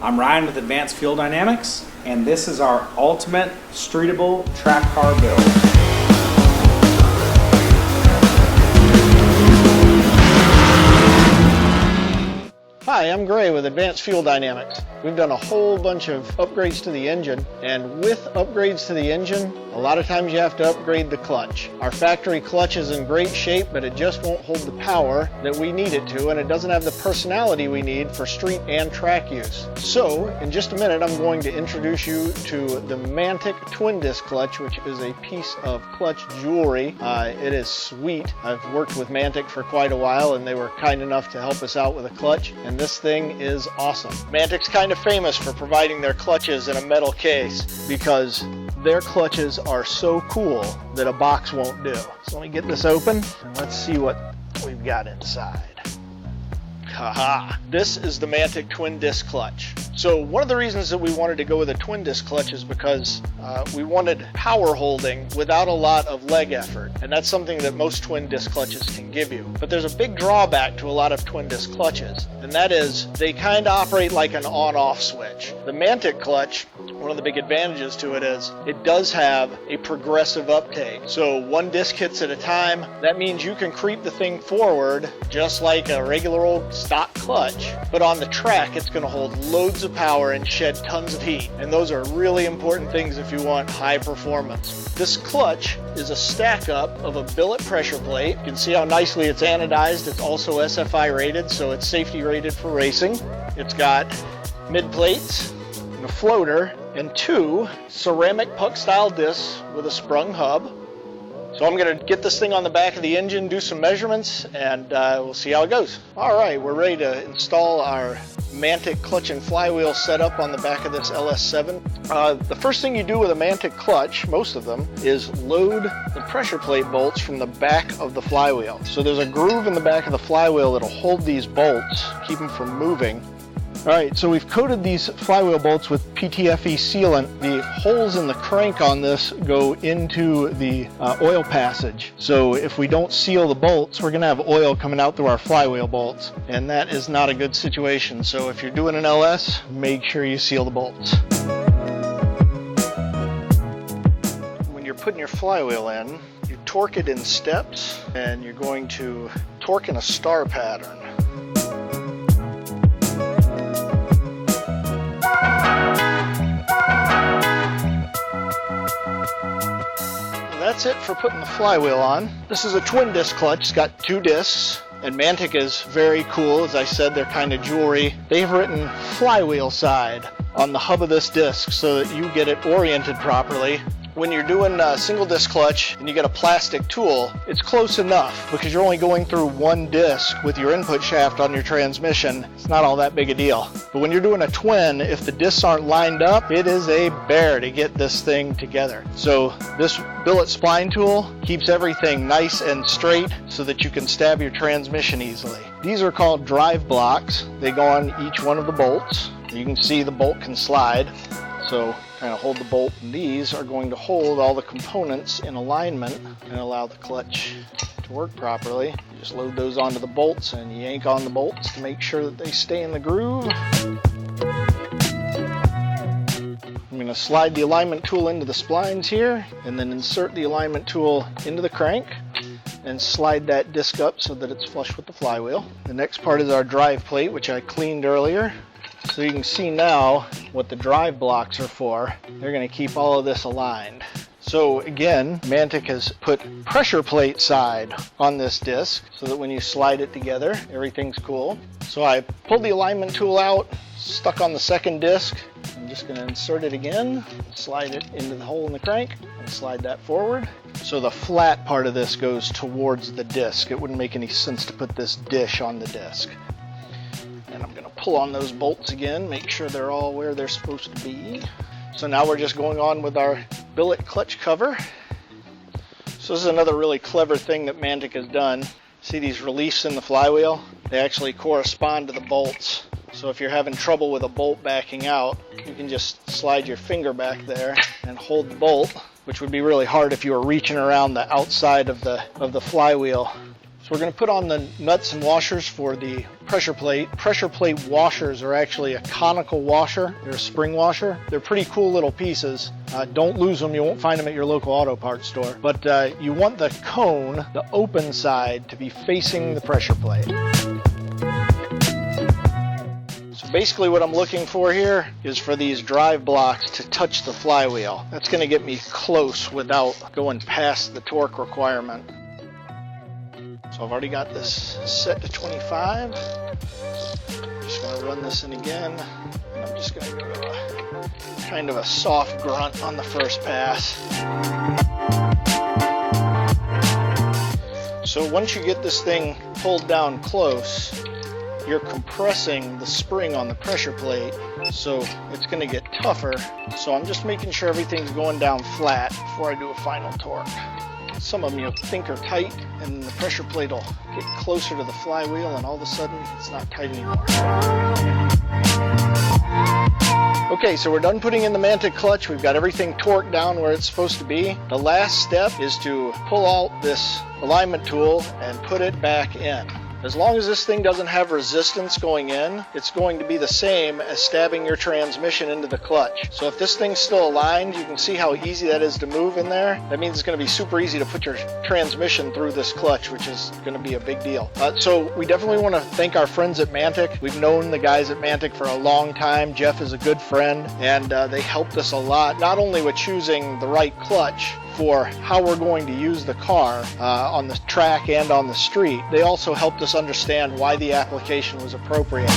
I'm Ryan with Advanced Fuel Dynamics, and this is our ultimate streetable track car build. Hi, I'm Gray with Advanced Fuel Dynamics. We've done a whole bunch of upgrades to the engine, and with upgrades to the engine, a lot of times you have to upgrade the clutch. Our factory clutch is in great shape, but it just won't hold the power that we need it to, and it doesn't have the personality we need for street and track use. So, in just a minute, I'm going to introduce you to the Mantic Twin-Disc Clutch, which is a piece of clutch jewelry. It is sweet. I've worked with Mantic for quite a while, and they were kind enough to help us out with a clutch, and this thing is awesome. Mantic's kind of famous for providing their clutches in a metal case because their clutches are so cool that a box won't do. So let me get this open and let's see what we've got inside. Haha! This is the Mantic Twin-Disc Clutch. So one of the reasons that we wanted to go with a twin-disc clutch is because we wanted power holding without a lot of leg effort, and that's something that most twin-disc clutches can give you. But there's a big drawback to a lot of twin-disc clutches, and that is they kind of operate like an on-off switch. The Mantic clutch, one of the big advantages to it is it does have a progressive uptake. So one disc hits at a time. That means you can creep the thing forward just like a regular old stock clutch, but on the track it's going to hold loads of power and shed tons of heat, and those are really important things if you want high performance. This clutch is a stack up of a billet pressure plate. You can see how nicely it's anodized. It's also SFI rated, so it's safety rated for racing. It's got mid plates, a floater, and two ceramic puck style discs with a sprung hub. So I'm going to get this thing on the back of the engine, do some measurements, and we'll see how it goes. Alright, we're ready to install our Mantic clutch and flywheel setup on the back of this LS7. The first thing you do with a Mantic clutch, most of them, is load the pressure plate bolts from the back of the flywheel. So there's a groove in the back of the flywheel that'll hold these bolts, keep them from moving. Alright, so we've coated these flywheel bolts with PTFE sealant. The holes in the crank on this go into the oil passage. So if we don't seal the bolts, we're going to have oil coming out through our flywheel bolts. And that is not a good situation. So if you're doing an LS, make sure you seal the bolts. When you're putting your flywheel in, you torque it in steps, and you're going to torque in a star pattern. That's it for putting the flywheel on. This is a twin disc clutch. It's got two discs, and Mantic is very cool. As I said, they're kind of jewelry. They've written flywheel side on the hub of this disc so that you get it oriented properly. When you're doing a single disc clutch and you get a plastic tool, it's close enough because you're only going through one disc with your input shaft on your transmission. It's not all that big a deal. But when you're doing a twin, if the discs aren't lined up, it is a bear to get this thing together. So this billet spline tool keeps everything nice and straight so that you can stab your transmission easily. These are called drive blocks. They go on each one of the bolts. You can see the bolt can slide. So kind of hold the bolt, and these are going to hold all the components in alignment and allow the clutch to work properly. You just load those onto the bolts and yank on the bolts to make sure that they stay in the groove. I'm going to slide the alignment tool into the splines here and then insert the alignment tool into the crank and slide that disc up so that it's flush with the flywheel. The next part is our drive plate, which I cleaned earlier. So you can see now what the drive blocks are for. They're going to keep all of this aligned. So again, Mantic has put pressure plate side on this disc so that when you slide it together, everything's cool. So I pulled the alignment tool out, stuck on the second disc. I'm just going to insert it again, slide it into the hole in the crank, and slide that forward. So the flat part of this goes towards the disc. It wouldn't make any sense to put this dish on the disc. And I'm going to pull on those bolts again, make sure they're all where they're supposed to be. So now we're just going on with our billet clutch cover. So this is another really clever thing that Mantic has done. See these reliefs in the flywheel? They actually correspond to the bolts. So if you're having trouble with a bolt backing out, you can just slide your finger back there and hold the bolt, which would be really hard if you were reaching around the outside of the flywheel. So we're going to put on the nuts and washers for the pressure plate. Pressure plate washers are actually a conical washer. They're a spring washer. They're pretty cool little pieces. Don't lose them. You won't find them at your local auto parts store. But you want the cone, the open side, to be facing the pressure plate. So basically what I'm looking for here is for these drive blocks to touch the flywheel. That's going to get me close without going past the torque requirement. So I've already got this set to 25. Just going to run this in again, and I'm just going to give it kind of a soft grunt on the first pass. So once you get this thing pulled down close, you're compressing the spring on the pressure plate, so it's going to get tougher. So I'm just making sure everything's going down flat before I do a final torque. Some of them you'll think are tight, and the pressure plate will get closer to the flywheel, and all of a sudden it's not tight anymore. Okay, so we're done putting in the Mantic clutch. We've got everything torqued down where it's supposed to be. The last step is to pull out this alignment tool and put it back in. As long as this thing doesn't have resistance going in, it's going to be the same as stabbing your transmission into the clutch. So if this thing's still aligned, you can see how easy that is to move in there. That means it's going to be super easy to put your transmission through this clutch, which is going to be a big deal. So we definitely want to thank our friends at Mantic. We've known the guys at Mantic for a long time. Jeff is a good friend, and they helped us a lot, not only with choosing the right clutch for how we're going to use the car on the track and on the street, they also helped us understand why the application was appropriate.